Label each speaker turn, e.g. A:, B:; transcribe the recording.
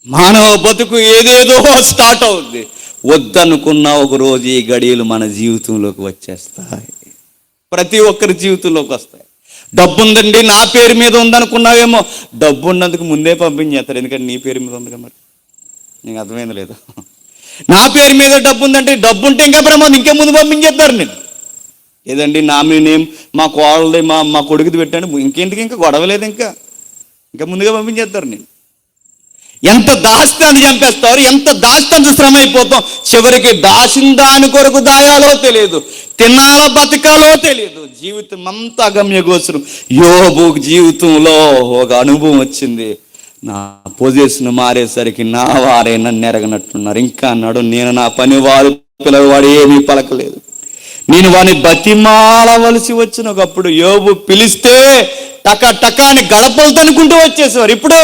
A: మానవ బతుకు ఏదేదో స్టార్ట్ అవుద్ది. వద్దనుకున్న ఒక రోజు ఈ గడియలు మన జీవితంలోకి వచ్చేస్తాయి. ప్రతి ఒక్కరి జీవితంలోకి వస్తాయి. డబ్బు ఉందండి, నా పేరు మీద ఉందనుకున్నావేమో, డబ్బు ఉన్నందుకు ముందే పంపించేస్తారు. ఎందుకంటే నీ పేరు మీద ఉంది కదా. మరి నీకు అర్థమైంది లేదు? నా పేరు మీద డబ్బు ఉందంటే, డబ్బు ఉంటే ఇంకా ప్రమాదం, ఇంకా ముందు పంపించేస్తారు. నేను ఏదండి నా నేమ్ మా కోళ్ళది మా కొడుకుది పెట్టాను, ఇంకేంటికి ఇంకా గొడవ లేదు, ఇంకా ముందుగా పంపించేస్తారు. నేను ఎంత దాస్తే అని చంపేస్తారు, ఎంత దాస్తే అంత శ్రమ అయిపోతాం. చివరికి దాచిన దాని కొరకు దాయాలో తెలియదు, తినాలో బతకాలో తెలియదు. జీవితం అంతా అగమ్యగోచరం. యోబు జీవితంలో ఒక అనుభవం వచ్చింది. నా పొజిషన్ మారేసరికి నా వారే నన్ను ఎరగనట్టున్నారు. ఇంకా అన్నాడు, నేను నా పని వారు పిలవాడు ఏమీ పలకలేదు. నేను వాడిని బతిమాలవలసి వచ్చిన ఒకప్పుడు యోబు పిలిస్తే టక టకాని గడపలు తనుకుంటూ వచ్చేసేవారు. ఇప్పుడు